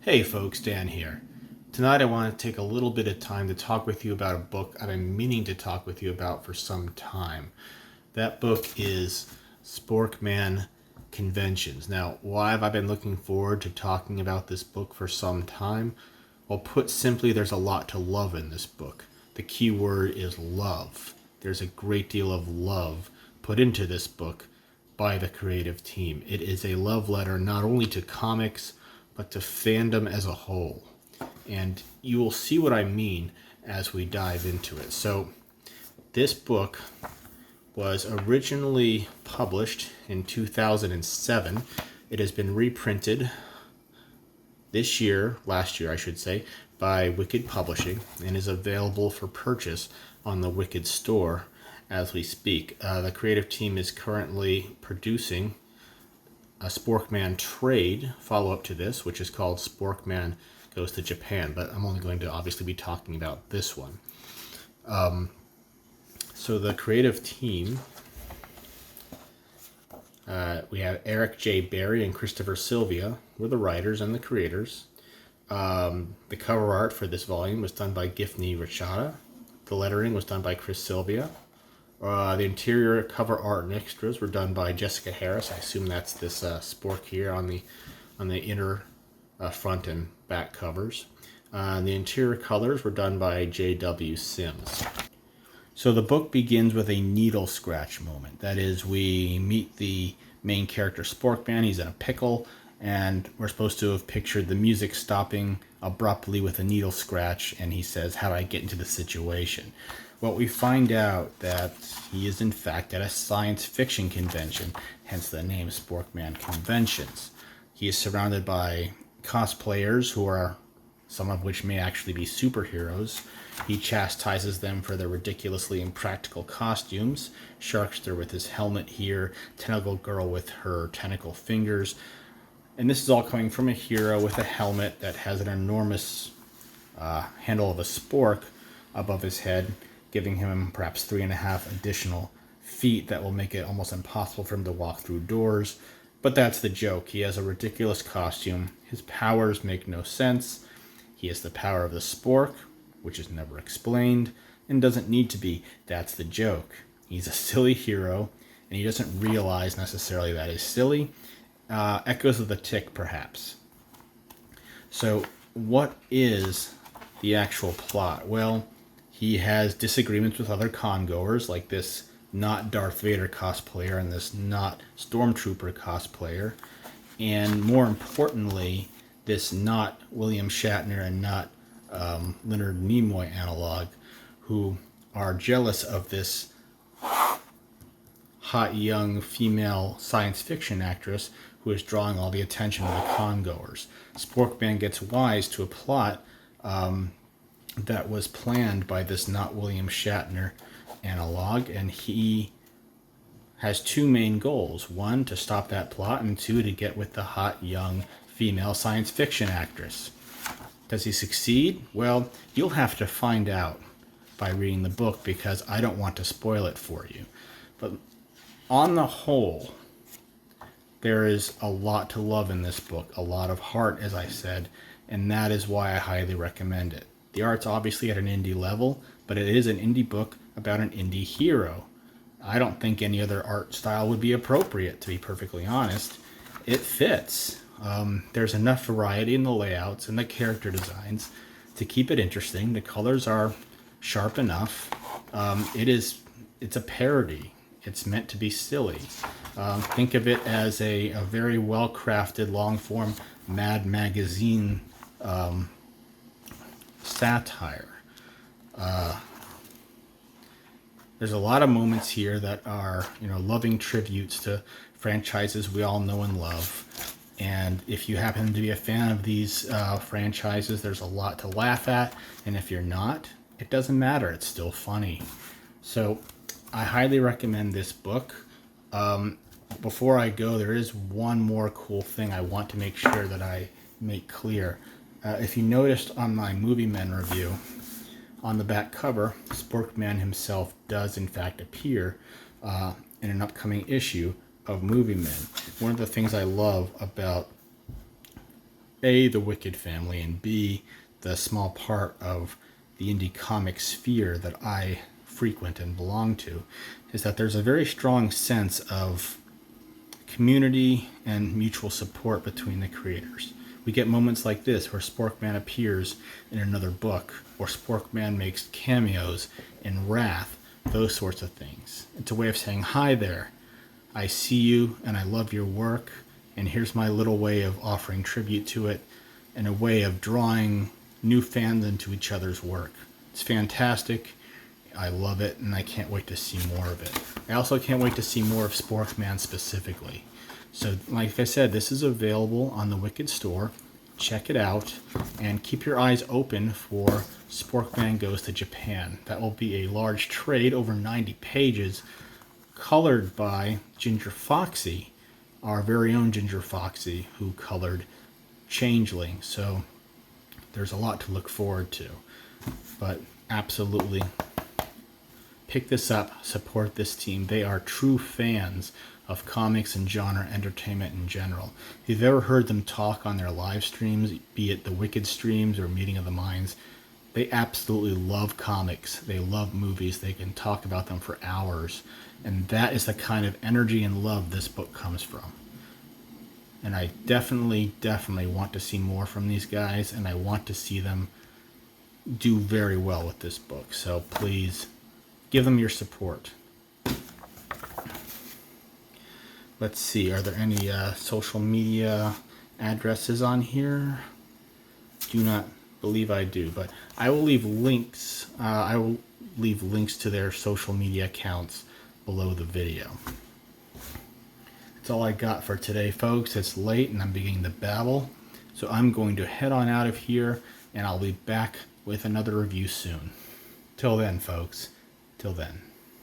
Hey folks, Dan here. Tonight I want to take a little bit of time to talk with you about a book I've been meaning to talk with you about for some time. That book is Sporkman Conventions. Now, why have I been looking forward to talking about this book for some time? Well, put simply, there's a lot to love in this book. The key word is love. There's a great deal of love put into this book by the creative team. It is a love letter not only to comics, but to fandom as a whole. And you will see what I mean as we dive into it. So, this book was originally published in 2007. It has been reprinted last year I should say, by Wikid Publishing and is available for purchase on the Wikid store as we speak. The creative team is currently producing a Sporkman trade follow-up to this, which is called Sporkman Goes to Japan, but I'm only going to obviously be talking about this one. So the creative team, we have Eric J. Berry and Christopher Sylvia were the writers and the creators. The cover art for this volume was done by Gifny Richata. The lettering was done by Chris Sylvia. The interior cover art and extras were done by Jessica Harris. I assume that's this spork here on the inner front and back covers. The interior colors were done by J.W. Sims. So the book begins with a needle scratch moment. That is, we meet the main character Sporkman. He's in a pickle, and we're supposed to have pictured the music stopping abruptly with a needle scratch, and he says, "How do I get into the situation?" Well, we find out that he is in fact at a science fiction convention, hence the name Sporkman Conventions. He is surrounded by cosplayers who are, some of which may actually be superheroes. He chastises them for their ridiculously impractical costumes. Sharkster with his helmet here, Tentacle Girl with her tentacle fingers. And this is all coming from a hero with a helmet that has an enormous handle of a spork above his head, giving him perhaps 3.5 additional feet that will make it almost impossible for him to walk through doors. But that's the joke. He has a ridiculous costume. His powers make no sense. He has the power of the spork, which is never explained, and doesn't need to be. That's the joke. He's a silly hero, and he doesn't realize necessarily that he's silly. Echoes of the Tick, perhaps. So, what is the actual plot? Well, he has disagreements with other congoers, like this not Darth Vader cosplayer and this not Stormtrooper cosplayer. And more importantly, this not William Shatner and not Leonard Nimoy analog, who are jealous of this hot young female science fiction actress who is drawing all the attention of the congoers. Sporkman gets wise to a plot that was planned by this not William Shatner analog, and he has two main goals. One, to stop that plot, and two, to get with the hot young female science fiction actress. Does he succeed? Well, you'll have to find out by reading the book, because I don't want to spoil it for you. But on the whole, there is a lot to love in this book, a lot of heart, as I said, and that is why I highly recommend it. The art's obviously at an indie level, but it is an indie book about an indie hero. I don't think any other art style would be appropriate, to be perfectly honest. It fits. There's enough variety in the layouts and the character designs to keep it interesting. The colors are sharp enough. It's a parody. It's meant to be silly. Think of it as a very well-crafted, long-form Mad Magazine satire. There's a lot of moments here that are, loving tributes to franchises we all know and love. And if you happen to be a fan of these franchises, there's a lot to laugh at. And if you're not, it doesn't matter. It's still funny. So I highly recommend this book. Before I go, there is one more cool thing I want to make sure that I make clear. If you noticed on my Movie Men review, on the back cover, Sporkman himself does in fact appear in an upcoming issue of Movie Men. One of the things I love about A, the Wikid family, and B, the small part of the indie comic sphere that I frequent and belong to, is that there's a very strong sense of community and mutual support between the creators. We get moments like this where Sporkman appears in another book, or Sporkman makes cameos in Wrath, those sorts of things. It's a way of saying, hi there, I see you and I love your work, and here's my little way of offering tribute to it, and a way of drawing new fans into each other's work. It's fantastic. I love it, and I can't wait to see more of it. I also can't wait to see more of Sporkman specifically. So, like I said, this is available on the Wikid store. Check it out, and keep your eyes open for Sporkman Goes to Japan. That will be a large trade, over 90 pages, colored by Ginger Foxy, our very own Ginger Foxy, who colored Changeling. So, there's a lot to look forward to. But absolutely, pick this up, support this team. They are true fans of comics and genre entertainment in general. If you've ever heard them talk on their live streams, be it the Wikid streams or Meeting of the Minds, they absolutely love comics. They love movies. They can talk about them for hours. And that is the kind of energy and love this book comes from. And I definitely want to see more from these guys, and I want to see them do very well with this book. So please give them your support. Let's see, are there any social media addresses on here? Do not believe I do, but I will leave links. I will leave links to their social media accounts below the video. That's all I got for today, folks. It's late and I'm beginning to babble, so I'm going to head on out of here, and I'll be back with another review soon. Till then, folks. Till then.